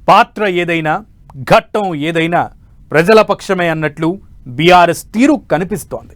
పాత్ర ఏదైనా ఘట్టం ఏదైనా ప్రజల పక్షమే అన్నట్లు బీఆర్ఎస్ తీరు కనిపిస్తోంది.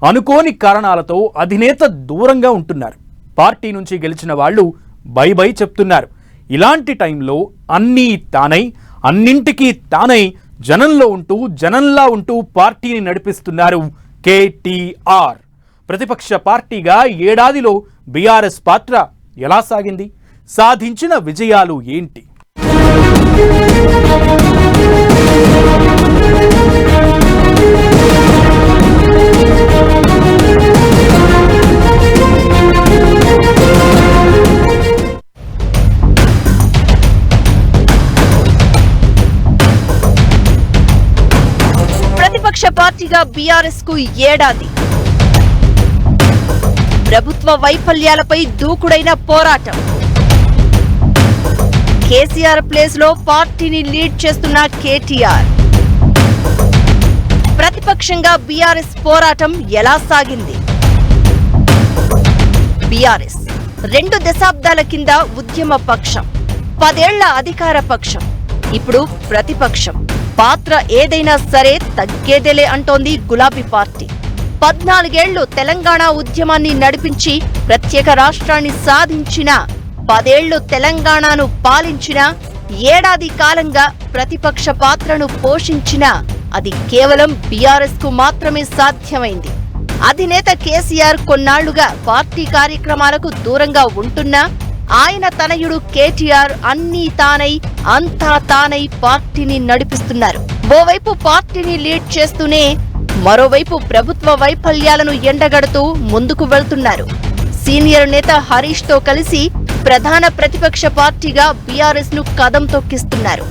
అనుకోని కారణాలతో అధినేత దూరంగా ఉంటున్నారు. పార్టీ నుంచి గెలిచిన వాళ్ళు బై బై చెప్తున్నారు. ఇలాంటి టైంలో అన్నీ తానై అన్నింటికీ తానై జనంలా ఉంటూ పార్టీని నడిపిస్తున్నారు కేటీఆర్. ప్రతిపక్ష పార్టీగా ఏడాదిలో బీఆర్ఎస్ పాత్ర ఎలా సాగింది? సాధించిన విజయాలు ఏంటి? ప్రతిపక్ష పార్టీగా బీఆర్ఎస్ కు ఏడాది. ప్రభుత్వ వైఫల్యాలపై దూకుడైన పోరాటం. కేసీఆర్ ప్లేస్ లో పార్టీని లీడ్ చేస్తున్న కేటీఆర్. ప్రతిపక్షంగా బీఆర్ఎస్ పోరాటం ఎలా సాగింది? బీఆర్ఎస్ 2 దశాబ్దాల కింద ఉద్యమ పక్షం, 10 ఏళ్ల అధికార పక్షం, ఇప్పుడు ప్రతిపక్షం. పాత్ర ఏదైనా సరే తగ్గేదేలే అంటోంది గులాబీ పార్టీ. 14 ఏళ్లు తెలంగాణ ఉద్యమాన్ని నడిపించి ప్రత్యేక రాష్ట్రాన్ని సాధించిన, 10 ఏళ్లు తెలంగాణను పాలించిన, ఏడాది కాలంగా ప్రతిపక్ష పాత్రను పోషించిన అది కేవలం బీఆర్ఎస్ కు మాత్రమే సాధ్యమైంది. అధినేత కేసీఆర్ కొన్నాళ్లుగా పార్టీ కార్యక్రమాలకు దూరంగా ఉంటున్నా ఆయన తనయుడు కేటీఆర్ అన్నీ తానై అంతా తానై పార్టీని నడిపిస్తున్నారు. ఓవైపు పార్టీని లీడ్ చేస్తూనే మరోవైపు ప్రభుత్వ వైఫల్యాలను ఎండగడుతూ ముందుకు వెళ్తున్నారు. సీనియర్ నేత హరీష్ తో కలిసి ప్రధాన ప్రతిపక్ష పార్టీగా బీఆర్ఎస్ ను కదం తొక్కిస్తున్నారు.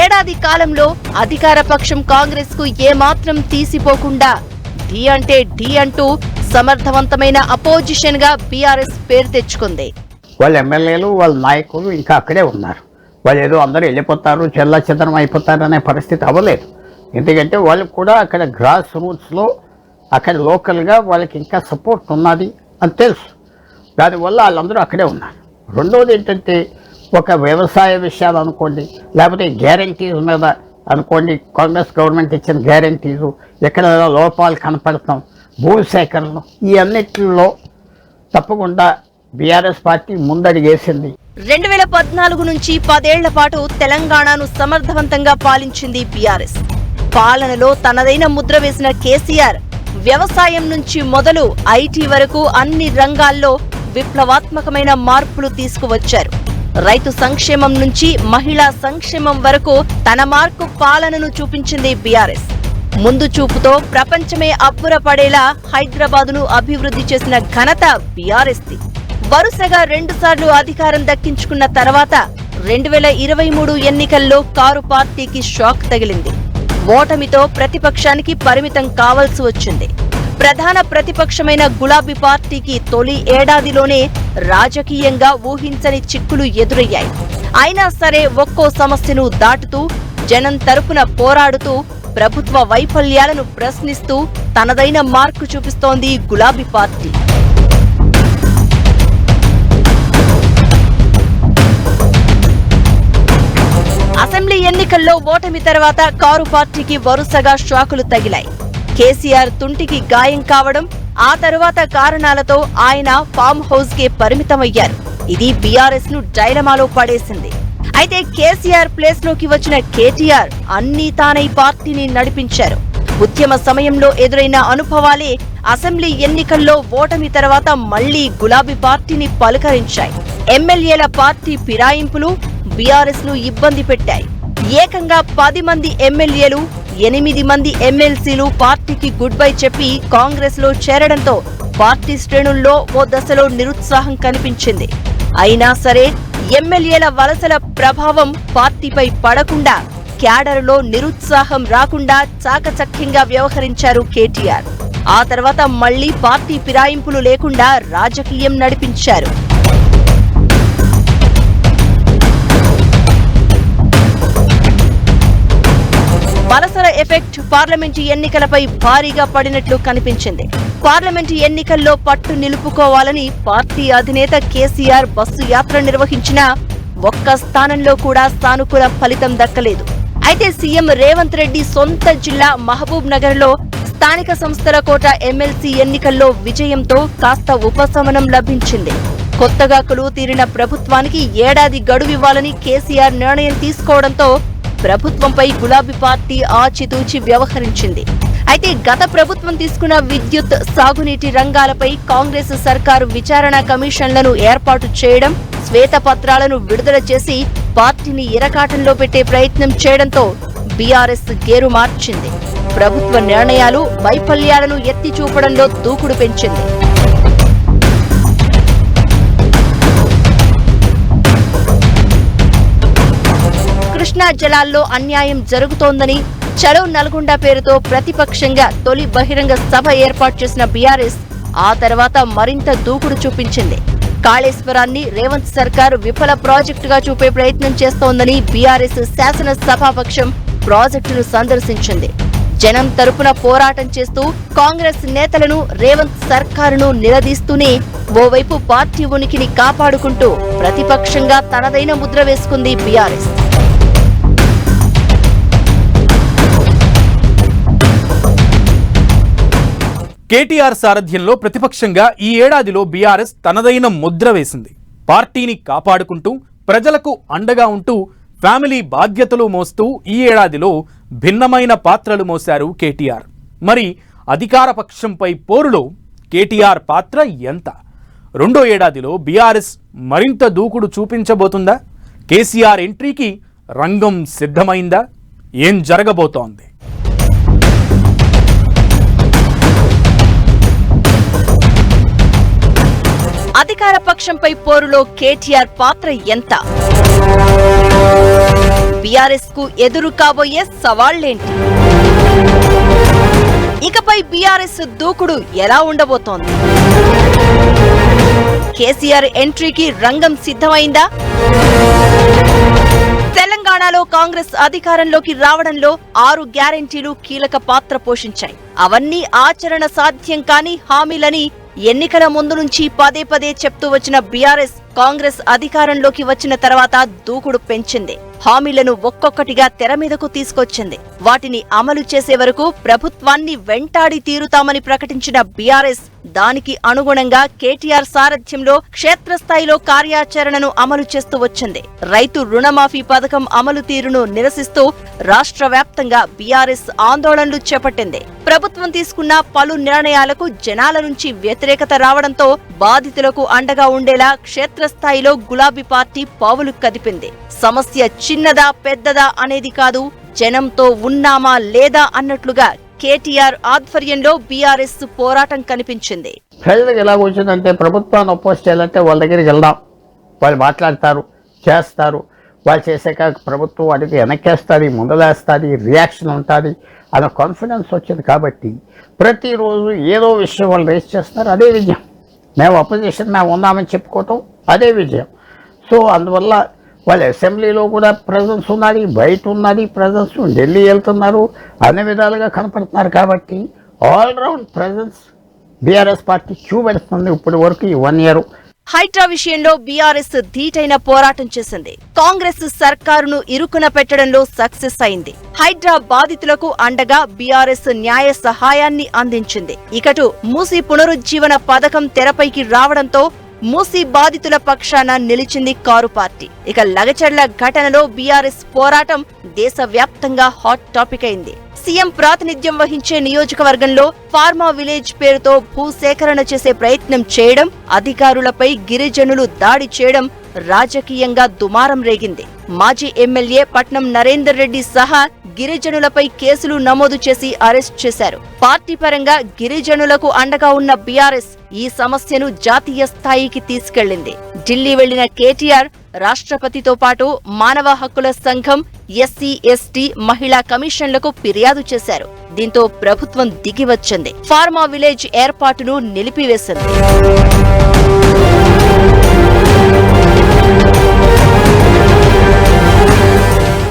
ఏడాది కాలంలో అధికార పక్షం కాంగ్రెస్ కు ఏమాత్రం తీసిపోకుండా ఢీ అంటే ఢీ అంటూ సమర్థవంతమైన అపోజిషన్ గా బీఆర్ఎస్ పేరు తెచ్చుకుంది. వాళ్ళ ఎమ్మెల్యేలు వాళ్ళ నాయకులు ఇంకా అక్కడే ఉన్నారు. వాళ్ళు ఏదో అందరూ వెళ్ళిపోతారు, చెల్లాచెదరం అయిపోతారు అనే పరిస్థితి అవ్వలేదు. ఎందుకంటే వాళ్ళకి కూడా అక్కడ గ్రాస్ రూట్స్లో అక్కడ లోకల్గా వాళ్ళకి ఇంకా సపోర్ట్ ఉన్నది అని తెలుసు. దానివల్ల వాళ్ళందరూ అక్కడే ఉన్నారు. రెండోది ఏంటంటే ఒక వ్యవసాయ విషయాలు అనుకోండి, లేకపోతే గ్యారంటీస్ మీద అనుకోండి, కాంగ్రెస్ గవర్నమెంట్ ఇచ్చిన గ్యారంటీసు, ఎక్కడ లోపాలు కనపడతాం, భూసేకరణ, ఈ అన్నిటిలో తప్పకుండా బీఆర్ఎస్ పార్టీ ముందడిగేసింది. 2014 నుంచి 10 ఏళ్ల పాటు తెలంగాణను సమర్థవంతంగా పాలించింది బీఆర్ఎస్. పాలనలో తనదైన ముద్ర వేసిన కేసీఆర్ వ్యవసాయం నుంచి మొదలు ఐటీ వరకు అన్ని రంగాల్లో విప్లవాత్మకమైన మార్పులు తీసుకువచ్చారు. రైతు సంక్షేమం నుంచి మహిళా సంక్షేమం వరకు తన మార్కు పాలనను చూపించింది బీఆర్ఎస్. ముందు చూపుతో ప్రపంచమే అబ్బురపడేలా హైదరాబాదును అభివృద్ధి చేసిన ఘనత బీఆర్ఎస్ది. వరుసగా 2 సార్లు అధికారం దక్కించుకున్న తర్వాత 2023 ఎన్నికల్లో కారు పార్టీకి షాక్ తగిలింది. ఓటమితో ప్రతిపక్షానికి పరిమితం కావాల్సి వచ్చింది. ప్రధాన ప్రతిపక్షమైన గులాబీ పార్టీకి తొలి ఏడాదిలోనే రాజకీయంగా ఊహించని చిక్కులు ఎదురయ్యాయి. అయినా సరే ఒక్కో సమస్యను దాటుతూ జనం తరపున పోరాడుతూ ప్రభుత్వ వైఫల్యాలను ప్రశ్నిస్తూ తనదైన మార్కు చూపిస్తోంది గులాబీ పార్టీ. అసెంబ్లీ ఎన్నికల్లో ఓటమి తర్వాత కారు పార్టీకి వరుసగా షాకులు తగిలాయి. కేసీఆర్ తుంటికి గాయం కావడం, ఆ తరువాత కారణాలతో ఆయన ఫామ్ హౌస్ కే పరిమితమయ్యారు. ఇది బీఆర్ఎస్ ను డైలమాలో పడేసింది. అయితే కేసీఆర్ ప్లేస్ లోకి వచ్చిన కేటీఆర్ అన్నీ తానై పార్టీని నడిపించారు. ఉద్యమ సమయంలో ఎదురైన అనుభవాలే అసెంబ్లీ ఎన్నికల్లో ఓటమి తర్వాత మళ్లీ గులాబీ పార్టీని పలకరించాయి. ఎమ్మెల్యేల పార్టీ ఫిరాయింపులు బీఆర్ఎస్ ను ఇబ్బంది పెట్టాయి. ఏకంగా 10 మంది ఎమ్మెల్యేలు, 8 మంది ఎమ్మెల్సీలు పార్టీకి గుడ్ బై చెప్పి కాంగ్రెస్ లో చేరడంతో పార్టీ శ్రేణుల్లో ఓ దశలో నిరుత్సాహం కనిపించింది. అయినా సరే ఎమ్మెల్యేల వలసల ప్రభావం పార్టీపై పడకుండా, క్యాడర్లో నిరుత్సాహం రాకుండా చాకచక్యంగా వ్యవహరించారు కేటీఆర్. ఆ తర్వాత మళ్లీ పార్టీ ఫిరాయింపులు లేకుండా రాజకీయం నడిపించారు. వలసల ఎఫెక్ట్ పార్లమెంటు ఎన్నికలపై భారీగా పడినట్లు కనిపించింది. పార్లమెంటు ఎన్నికల్లో పట్టు నిలుపుకోవాలని పార్టీ అధినేత కేసీఆర్ బస్సు యాత్ర నిర్వహించినా ఒక్క స్థానంలో కూడా సానుకూల ఫలితం దక్కలేదు. అయితే సీఎం రేవంత్ రెడ్డి సొంత జిల్లా మహబూబ్ నగర్ లో స్థానిక సంస్థల కోట ఎమ్మెల్సీ ఎన్నికల్లో విజయంతో కాస్త ఉపశమనం లభించింది. కొత్తగా కొలువు తీరిన ప్రభుత్వానికి ఏడాది గడువివ్వాలని కేసీఆర్ నిర్ణయం తీసుకోవడంతో ప్రభుత్వంపై గులాబీ పార్టీ ఆచితూచి వ్యవహరించింది. అయితే గత ప్రభుత్వం తీసుకున్న విద్యుత్, సాగునీటి రంగాలపై కాంగ్రెస్ సర్కారు విచారణ కమిషన్లను ఏర్పాటు చేయడం, శ్వేతపత్రాలను విడుదల చేసి పార్టీని ఇరకాటంలో పెట్టే ప్రయత్నం చేయడంతో బీఆర్ఎస్ గేరు మార్చింది. ప్రభుత్వ నిర్ణయాలు, వైఫల్యాలను ఎత్తి చూపడంలో దూకుడు పెంచింది. కృష్ణా జలాల్లో అన్యాయం జరుగుతోందని చలో నల్గొండ పేరుతో ప్రతిపక్షంగా తొలి బహిరంగ సభ ఏర్పాటు చేసిన బీఆర్ఎస్ ఆ తర్వాత మరింత దూకుడు చూపించింది. కాళేశ్వరాన్ని రేవంత్ సర్కారు విఫల ప్రాజెక్టుగా చూపే ప్రయత్నం చేస్తోందని బీఆర్ఎస్ శాసన సభాపక్షం ప్రాజెక్టును సందర్శించింది. జనం తరపున పోరాటం చేస్తూ కాంగ్రెస్ నేతలను, రేవంత్ సర్కారును నిలదీస్తూనే ఓవైపు పార్టీ ఉనికిని కాపాడుకుంటూ ప్రతిపక్షంగా తనదైన ముద్ర వేసుకుంది బీఆర్ఎస్. కేటీఆర్ సారథ్యంలో ప్రతిపక్షంగా ఈ ఏడాదిలో బీఆర్ఎస్ తనదైన ముద్ర వేసింది. పార్టీని కాపాడుకుంటూ, ప్రజలకు అండగా ఉంటూ, ఫ్యామిలీ బాధ్యతలు మోస్తూ ఈ ఏడాదిలో భిన్నమైన పాత్రలు మోశారు కేటీఆర్. మరి అధికార పక్షంపై పోరులో కేటీఆర్ పాత్ర ఎంత? రెండో ఏడాదిలో బీఆర్ఎస్ మరింత దూకుడు చూపించబోతుందా? కేసీఆర్ ఎంట్రీకి రంగం సిద్ధమైందా? ఏం జరగబోతోంది? అధికార పక్షంపై పోరులో కేటీఆర్ పాత్ర ఎంత? బీఆర్ఎస్ కు ఎదురు కాబోయే సవాళ్లేంటి? ఇకపై బీఆర్ఎస్ దూకుడు ఎలా ఉండబోతోంది? కేసీఆర్ ఎంట్రీకి రంగం సిద్ధమైందా? తెలంగాణలో కాంగ్రెస్ అధికారంలోకి రావడంలో 6 గ్యారెంటీలు కీలక పాత్ర పోషించాయి. అవన్నీ ఆచరణ సాధ్యం కాని హామీలని ఎన్నికల ముందు నుంచి పదే పదే చెప్తూ వచ్చిన బీఆర్ఎస్ కాంగ్రెస్ అధికారంలోకి వచ్చిన తర్వాత దూకుడు పెంచింది. హామీలను ఒక్కొక్కటిగా తెర మీదకు తీసుకొచ్చింది. వాటిని అమలు చేసే వరకు ప్రభుత్వాన్ని వెంటాడి తీరుతామని ప్రకటించిన బీఆర్ఎస్ దానికి అనుగుణంగా కేటీఆర్ సారథ్యంలో క్షేత్రస్థాయిలో కార్యాచరణను అమలు చేస్తూ వచ్చింది. రైతు రుణమాఫీ పథకం అమలు తీరును నిరసిస్తూ రాష్ట్ర వ్యాప్తంగా బీఆర్ఎస్ ఆందోళనలు చేపట్టింది. ప్రభుత్వం తీసుకున్న పలు నిర్ణయాలకు జనాల నుంచి వ్యతిరేకత రావడంతో బాధితులకు అండగా ఉండేలా క్షేత్రస్థాయిలో గులాబీ పార్టీ పావులు కదిపింది. సమస్య చిన్నదా పెద్దదా అనేది కాదు, జనంతో ఉన్నామా లేదా అన్నట్లుగా కేటీఆర్ ఆధ్వర్యంలో బీఆర్ఎస్ పోరాటం కనిపించింది. ప్రజలకు ఎలాగ వచ్చిందంటే ప్రభుత్వాన్ని అపోజ్ చేయాలంటే వాళ్ళ దగ్గరికి వెళ్దాం, వాళ్ళు మాట్లాడతారు, చేస్తారు, వాళ్ళు చేసాక ప్రభుత్వం వాటికి వెనక్కేస్తుంది, ముందలేస్తుంది, రియాక్షన్ ఉంటుంది అన్న కాన్ఫిడెన్స్ వచ్చింది. కాబట్టి ప్రతిరోజు ఏదో విషయం వాళ్ళు రేస్ చేస్తున్నారు, అదే విజయం. మేము అపోజిషన్ మేము ఉన్నామని చెప్పుకోవటం అదే విజయం. సో అందువల్ల వాళ్ళ అసెంబ్లీలో కూడా ప్రెజెన్స్ ఉన్నది, బయట ఉన్నది ప్రెజెన్స్, ఢిల్లీ వెళ్తున్నారు, అన్ని విధాలుగా కనపడుతున్నారు. కాబట్టి ఆల్రౌండ్ ప్రెజెన్స్ బీఆర్ఎస్ పార్టీ చూపెడుతుంది ఇప్పటి వరకు ఈ 1 year. హైడ్రా విషయంలో బీఆర్ఎస్ ధీటైన పోరాటం చేసింది. కాంగ్రెస్ సర్కారును ఇరుకున పెట్టడంలో సక్సెస్ అయింది. హైడ్రా బాధితులకు అండగా బీఆర్ఎస్ న్యాయ సహాయాన్ని అందించింది. ఇకటు మూసీ పునరుజ్జీవన పథకం తెరపైకి రావడంతో మూసీ బాధితుల పక్షాన నిలిచింది కారు పార్టీ. ఇక లగచర్ల ఘటనలో బీఆర్ఎస్ పోరాటం దేశవ్యాప్తంగా హాట్ టాపిక్ అయింది. సీఎం ప్రాతినిధ్యం వహించే నియోజకవర్గంలో ఫార్మా విలేజ్ పేరుతో భూసేకరణ చేసే ప్రయత్నం చేయడం, అధికారులపై గిరిజనులు దాడి చేయడం రాజకీయంగా దుమారం రేగింది. మాజీ ఎమ్మెల్యే పట్నం నరేందర్ రెడ్డి సహా గిరిజనులపై కేసులు నమోదు చేసి అరెస్ట్ చేశారు. పార్టీ పరంగా గిరిజనులకు అండగా ఉన్న బీఆర్ఎస్ ఈ సమస్యను జాతీయ స్థాయికి తీసుకెళ్లింది. ఢిల్లీ వెళ్లిన కేటీఆర్ రాష్ట్రపతితో పాటు మానవ హక్కుల సంఘం, ఎస్సీ, ఎస్టీ, మహిళా కమిషన్లకు ఫిర్యాదు చేశారు. దీంతో ప్రభుత్వం దిగివచ్చింది. ఫార్మా విలేజ్ ఏర్పాటును నిలిపివేసింది.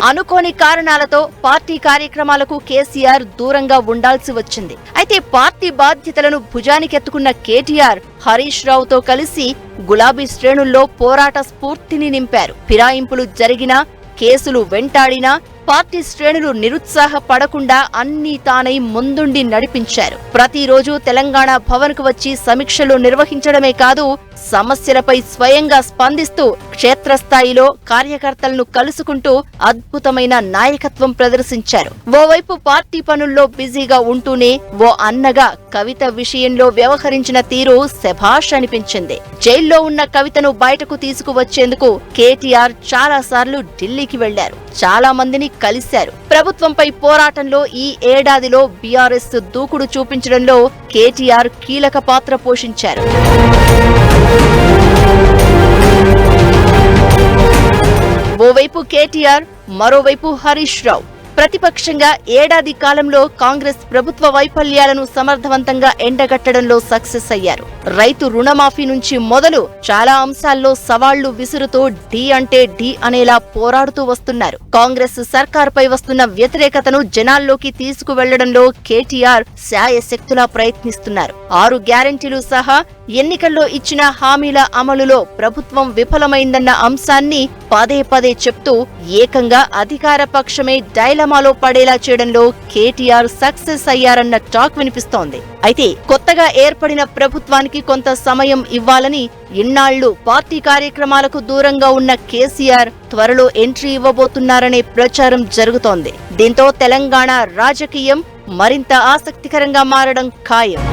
అనుకోని కారణాలతో పార్టీ కార్యక్రమాలకు కేసీఆర్ దూరంగా ఉండాల్సి వచ్చింది. అయితే పార్టీ బాధ్యతలను భుజానికెత్తుకున్న కేటీఆర్ హరీష్ రావుతో కలిసి గులాబీ శ్రేణుల్లో పోరాట స్ఫూర్తిని నింపారు. ఫిరాయింపులు జరిగినా, కేసులు వెంటాడినా పార్టీ శ్రేణులు నిరుత్సాహపడకుండా అన్నీ తానై ముందుండి నడిపించారు. ప్రతిరోజు తెలంగాణ భవన్ కు వచ్చి సమీక్షలు నిర్వహించడమే కాదు, సమస్యలపై స్వయంగా స్పందిస్తూ క్షేత్రస్థాయిలో కార్యకర్తలను కలుసుకుంటూ అద్భుతమైన నాయకత్వం ప్రదర్శించారు. ఓవైపు పార్టీ పనుల్లో బిజీగా ఉంటూనే ఓ అన్నగా కవిత విషయంలో వ్యవహరించిన తీరు శభాష్ అనిపించింది. జైల్లో ఉన్న కవితను బయటకు తీసుకువచ్చేందుకు కేటీఆర్ చాలా సార్లు ఢిల్లీకి వెళ్లారు. చాలా మందిని కలిశారు. ప్రభుత్వంపై పోరాటంలో ఈ ఏడాదిలో బీఆర్ఎస్ దూకుడు చూపించడంలో కేటీఆర్ కీలక పాత్ర పోషించారు. ఓవైపు కేటీఆర్, మరోవైపు హరీష్ రావు. ప్రతిపక్షంగా ఏడాది కాలంలో కాంగ్రెస్ ప్రభుత్వ వైఫల్యాలను సమర్థవంతంగా ఎండగట్టడంలో సక్సెస్ అయ్యారు. రైతు రుణమాఫీ నుంచి మొదలు చాలా అంశాల్లో సవాళ్లు విసురుతూ ఢీ అంటే ఢీ అనేలా పోరాడుతూ వస్తున్నారు. కాంగ్రెస్ సర్కార్పై వస్తున్న వ్యతిరేకతను జనాల్లోకి తీసుకువెళ్లడంలో కేటీఆర్ శాయశక్తులా ప్రయత్నిస్తున్నారు. 6 గ్యారెంటీలు సహా ఎన్నికల్లో ఇచ్చిన హామీల అమలులో ప్రభుత్వం విఫలమైందన్న అంశాన్ని పదే పదే చెప్తూ ఏకంగా అధికార పక్షమే డైలమాలో పడేలా చేయడంలో కేటీఆర్ సక్సెస్ అయ్యారన్న టాక్ వినిపిస్తోంది. అయితే కొత్తగా ఏర్పడిన ప్రభుత్వానికి కొంత సమయం ఇవ్వాలని ఇన్నాళ్లు పార్టీ కార్యక్రమాలకు దూరంగా ఉన్న కేసీఆర్ త్వరలో ఎంట్రీ ఇవ్వబోతున్నారనే ప్రచారం జరుగుతోంది. దీంతో తెలంగాణ రాజకీయం మరింత ఆసక్తికరంగా మారడం ఖాయం.